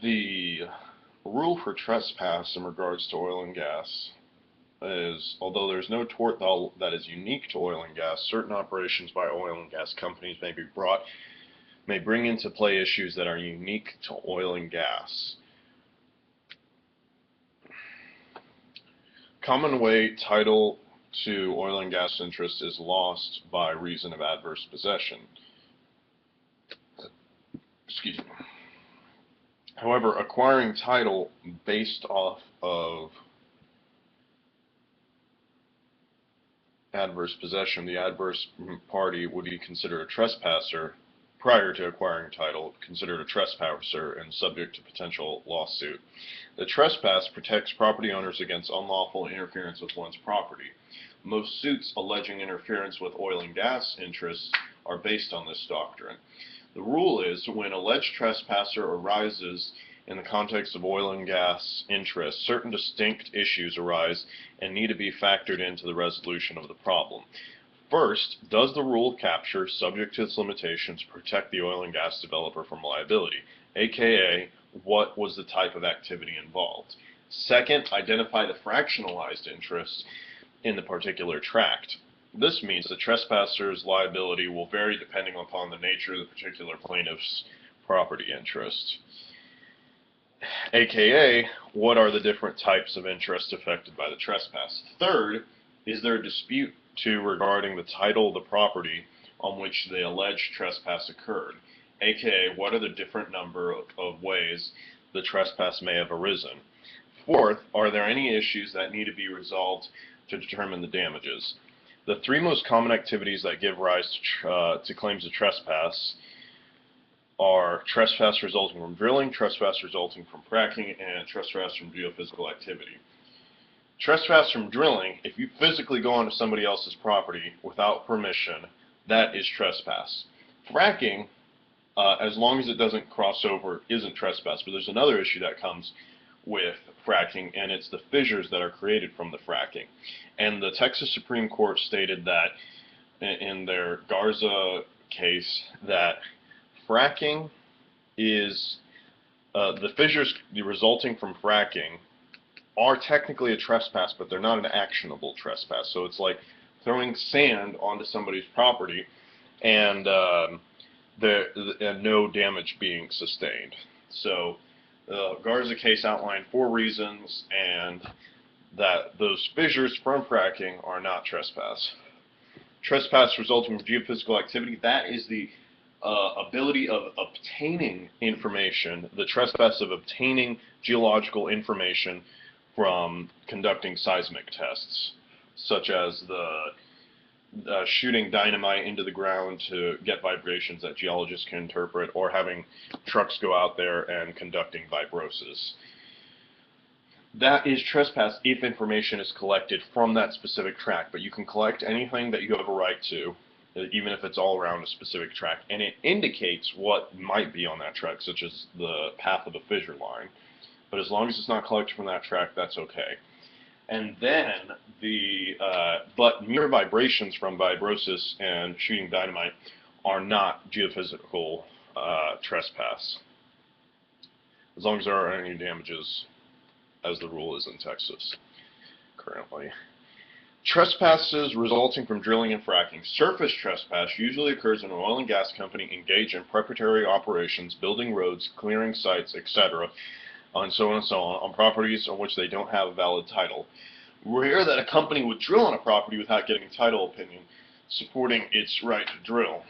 The rule for trespass in regards to oil and gas is, although there's no tort that is unique to oil and gas, certain operations by oil and gas companies may bring into play issues that are unique to oil and gas. Common way title to oil and gas interest is lost by reason of adverse possession. Excuse me. However, acquiring title based off of adverse possession, the adverse party would be considered a trespasser prior to acquiring title, considered a trespasser and subject to potential lawsuit. The trespass protects property owners against unlawful interference with one's property. Most suits alleging interference with oil and gas interests are based on this doctrine. The rule is when alleged trespasser arises in the context of oil and gas interests, certain distinct issues arise and need to be factored into the resolution of the problem. First, does the rule capture, subject to its limitations, protect the oil and gas developer from liability, aka what was the type of activity involved? Second, identify the fractionalized interest in the particular tract. This means the trespasser's liability will vary depending upon the nature of the particular plaintiff's property interest. AKA, what are the different types of interest affected by the trespass? Third, is there a dispute regarding the title of the property on which the alleged trespass occurred? AKA, what are the different number of ways the trespass may have arisen? Fourth, are there any issues that need to be resolved to determine the damages? The three most common activities that give rise to claims of trespass are trespass resulting from drilling, trespass resulting from fracking, and trespass from geophysical activity. Trespass from drilling, if you physically go onto somebody else's property without permission, that is trespass. Fracking, as long as it doesn't cross over, isn't trespass, but there's another issue that comes with fracking, and it's the fissures that are created from the fracking. And the Texas Supreme Court stated that in their Garza case that fracking is the fissures resulting from fracking are technically a trespass, but they're not an actionable trespass. So it's like throwing sand onto somebody's property and no damage being sustained. So the Garza case outlined 4 reasons, and that those fissures from fracking are not trespass. Trespass resulting from geophysical activity, that is the ability of obtaining information, the trespass of obtaining geological information from conducting seismic tests, such as the shooting dynamite into the ground to get vibrations that geologists can interpret, or having trucks go out there and conducting vibrosis. That is trespass if information is collected from that specific tract, but you can collect anything that you have a right to, even if it's all around a specific tract, and it indicates what might be on that tract, such as the path of a fissure line. But as long as it's not collected from that tract, that's okay. And then but mere vibrations from vibrosis and shooting dynamite are not geophysical trespass, as long as there aren't any damages, as the rule is in Texas currently. Trespasses resulting from drilling and fracking. Surface trespass usually occurs when an oil and gas company engage in preparatory operations, building roads, clearing sites, etc., and so on properties on which they don't have a valid title. Rare that a company would drill on a property without getting a title opinion supporting its right to drill.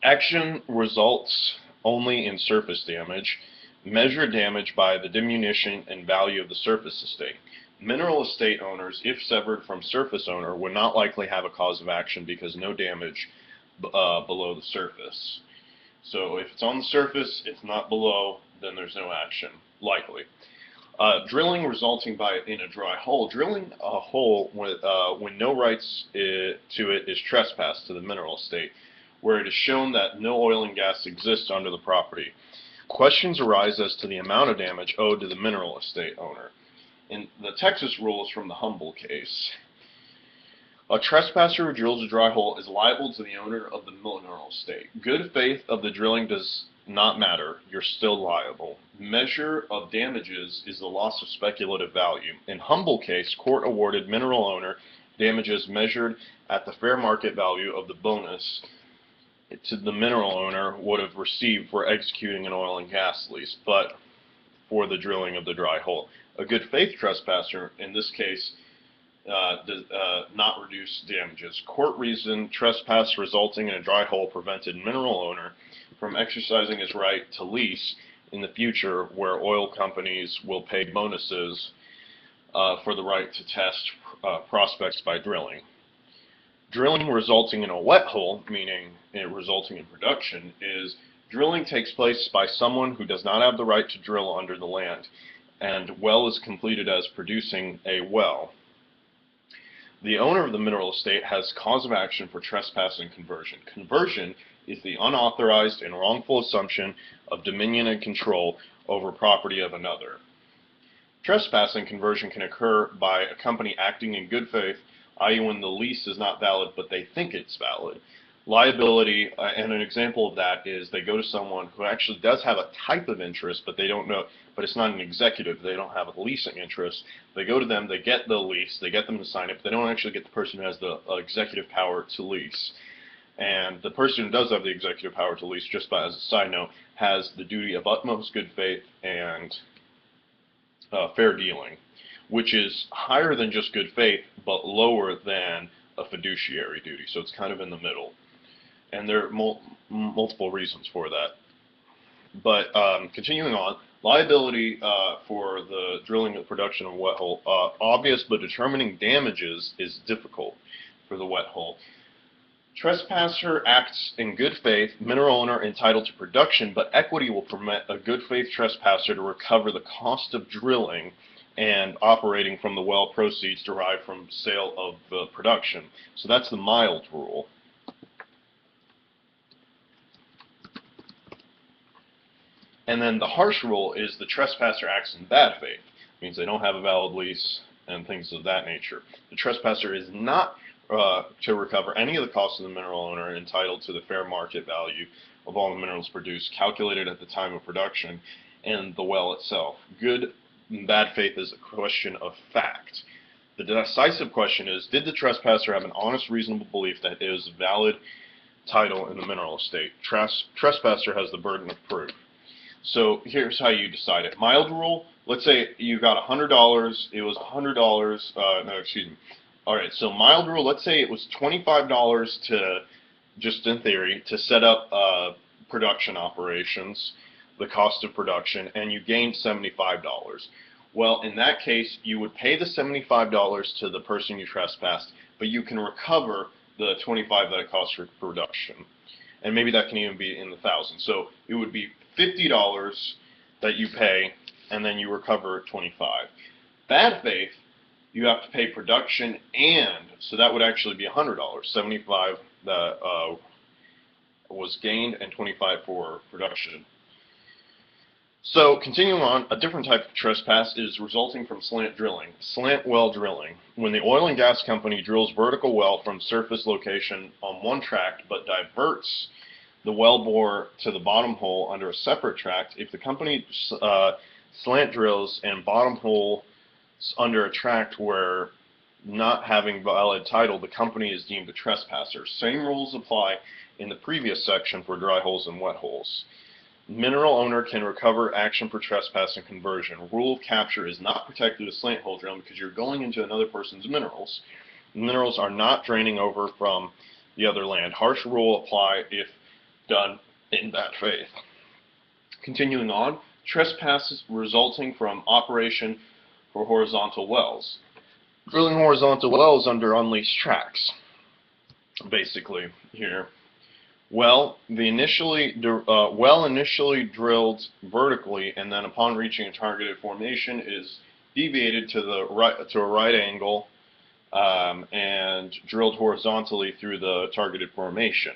Action results only in surface damage. Measure damage by the diminution in value of the surface estate. Mineral estate owners, if severed from surface owner, would not likely have a cause of action because no damage below the surface. So if it's on the surface, it's not below, then there's no action, likely. Drilling resulting in a dry hole. Drilling a hole when no rights to it is trespass to the mineral estate, where it is shown that no oil and gas exists under the property. Questions arise as to the amount of damage owed to the mineral estate owner. And the Texas rule is from the Humble case. A trespasser who drills a dry hole is liable to the owner of the mineral estate. Good faith of the drilling does not matter. You're still liable. Measure of damages is the loss of speculative value. In humble case, court awarded mineral owner damages measured at the fair market value of the bonus to the mineral owner would have received for executing an oil and gas lease, but for the drilling of the dry hole. A good faith trespasser, in this case, does not reduce damages. Court reasoned trespass resulting in a dry hole prevented mineral owner from exercising his right to lease in the future, where oil companies will pay bonuses for the right to test prospects by drilling. Drilling resulting in a wet hole, meaning it resulting in production, is drilling takes place by someone who does not have the right to drill under the land, and well is completed as producing a well. The owner of the mineral estate has cause of action for trespass and conversion. Conversion is the unauthorized and wrongful assumption of dominion and control over property of another. Trespass and conversion can occur by a company acting in good faith, i.e. when the lease is not valid but they think it's valid. Liability, and an example of that is they go to someone who actually does have a type of interest, but they don't know, but it's not an executive, they don't have a leasing interest. They go to them, they get the lease, they get them to sign it, but they don't actually get the person who has the executive power to lease. And the person who does have the executive power to lease, just by as a side note, has the duty of utmost good faith and fair dealing, which is higher than just good faith, but lower than a fiduciary duty. So it's kind of in the middle. And there are multiple reasons for that. But continuing on, liability for the drilling and production of a wet hole, obvious, but determining damages is difficult for the wet hole. Trespasser acts in good faith, mineral owner entitled to production, but equity will permit a good faith trespasser to recover the cost of drilling and operating from the well proceeds derived from sale of the production. So that's the mild rule. And then the harsh rule is the trespasser acts in bad faith. It means they don't have a valid lease and things of that nature. The trespasser is not to recover any of the costs of the mineral owner entitled to the fair market value of all the minerals produced, calculated at the time of production, and the well itself. Good and bad faith is a question of fact. The decisive question is, did the trespasser have an honest, reasonable belief that it is a valid title in the mineral estate? Trespasser has the burden of proof. So here's how you decide it. Mild rule, let's say you got $100, it was $100, no, excuse me. Alright, so mild rule, let's say it was $25 to, just in theory, to set up production operations, the cost of production, and you gained $75. Well, in that case, you would pay the $75 to the person you trespassed, but you can recover the $25 that it costs for production. And maybe that can even be in the thousands. So it would be $50 that you pay, and then you recover $25. Bad faith, you have to pay production, and so that would actually be $100. $75 that was gained, and $25 for production. So continuing on, a different type of trespass is resulting from slant drilling, slant well drilling. When the oil and gas company drills vertical well from surface location on one tract, but diverts the well bore to the bottom hole under a separate tract, if the company slant drills and bottom hole under a tract where not having valid title, the company is deemed a trespasser. Same rules apply in the previous section for dry holes and wet holes. Mineral owner can recover action for trespass and conversion. Rule of capture is not protected as slant hole drilling because you're going into another person's minerals. Minerals are not draining over from the other land. Harsh rule apply if done in bad faith. Continuing on, trespasses resulting from operation for horizontal wells. Drilling horizontal wells under unleased tracts, basically here. Well initially drilled vertically, and then upon reaching a targeted formation is deviated to a right angle and drilled horizontally through the targeted formation.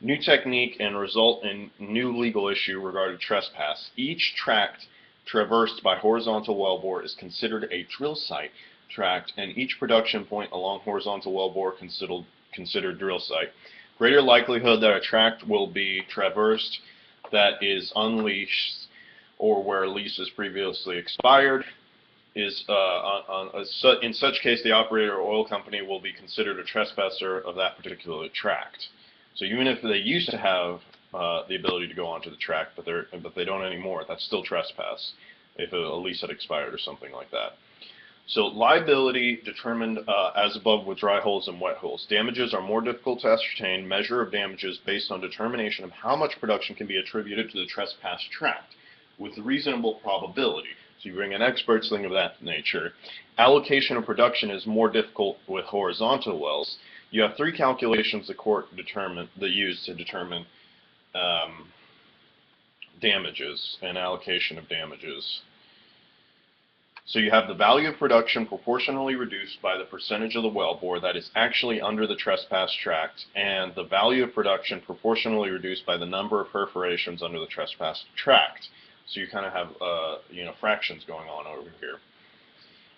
New technique and result in new legal issue regarding trespass. Each tract traversed by horizontal wellbore is considered a drill site tract, and each production point along horizontal wellbore considered drill site. Greater likelihood that a tract will be traversed that is unleased or where a lease is previously expired is in such case the operator or oil company will be considered a trespasser of that particular tract. So even if they used to have the ability to go onto the tract, but they don't anymore, that's still trespass if a lease had expired or something like that. So liability determined as above with dry holes and wet holes. Damages are more difficult to ascertain. Measure of damages based on determination of how much production can be attributed to the trespass tract with reasonable probability. So you bring in experts, thing of that nature. Allocation of production is more difficult with horizontal wells. You have three calculations the court use to determine damages and allocation of damages. So you have the value of production proportionally reduced by the percentage of the wellbore that is actually under the trespass tract, and the value of production proportionally reduced by the number of perforations under the trespass tract. So you kind of have fractions going on over here.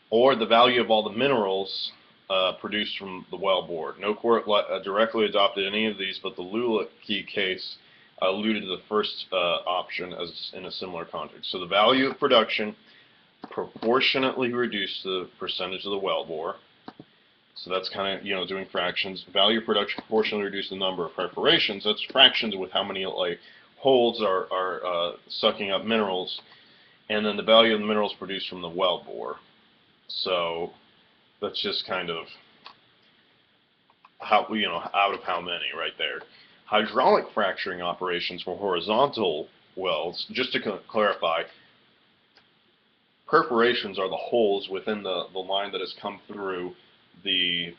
Or the value of all the minerals produced from the wellbore. No court directly adopted any of these, but the Lulicki case alluded to the first option as in a similar context. So the value of production proportionately reduced to the percentage of the wellbore. So that's kind of, doing fractions. Value of production proportionally reduced the number of perforations. That's fractions with how many holes are sucking up minerals. And then the value of the minerals produced from the wellbore. So that's just kind of how, out of how many right there. Hydraulic fracturing operations for horizontal wells, just to clarify, perforations are the holes within the line that has come through the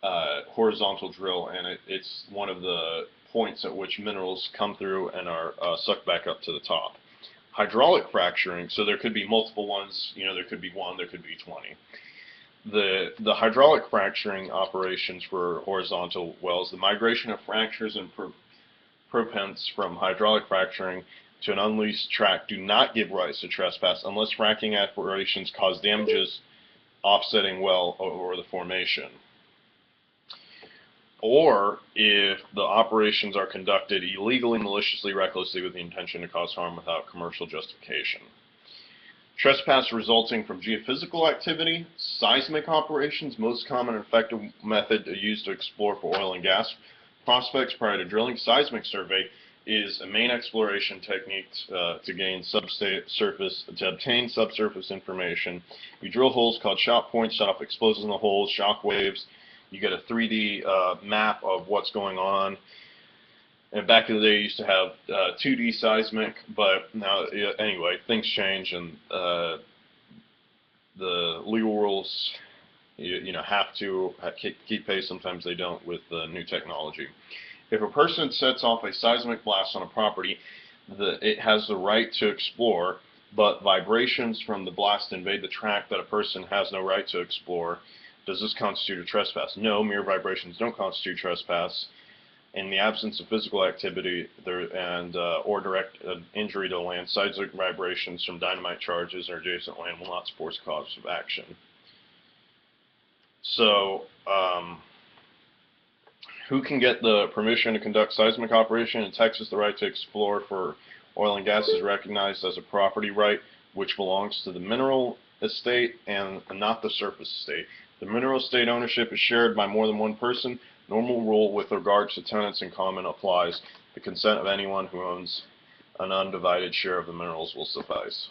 horizontal drill, and it's one of the points at which minerals come through and are sucked back up to the top. Hydraulic fracturing, so there could be multiple ones, there could be one, there could be 20. The hydraulic fracturing operations for horizontal wells, the migration of fractures and propents from hydraulic fracturing to an unleased tract do not give rise to trespass unless fracking operations cause damages offsetting well or the formation. Or if the operations are conducted illegally, maliciously, recklessly with the intention to cause harm without commercial justification. Trespass resulting from geophysical activity, seismic operations, most common and effective method used to explore for oil and gas prospects prior to drilling. Seismic survey is a main exploration technique to gain obtain subsurface information. You drill holes called shock points, set off explosives in the holes, shock waves. You get a 3D map of what's going on. And back in the day, you used to have 2D seismic, but now, anyway, things change, and the legal rules, have to keep pace. Sometimes they don't with the new technology. If a person sets off a seismic blast on a property, it has the right to explore, but vibrations from the blast invade the tract that a person has no right to explore. Does this constitute a trespass? No, mere vibrations don't constitute trespass. In the absence of physical activity or direct injury to land, seismic vibrations from dynamite charges or adjacent land will not support cause of action. So, who can get the permission to conduct seismic operation? In Texas, the right to explore for oil and gas is recognized as a property right which belongs to the mineral estate and not the surface estate. The mineral estate ownership is shared by more than one person. Normal rule with regards to tenants in common applies. The consent of anyone who owns an undivided share of the minerals will suffice.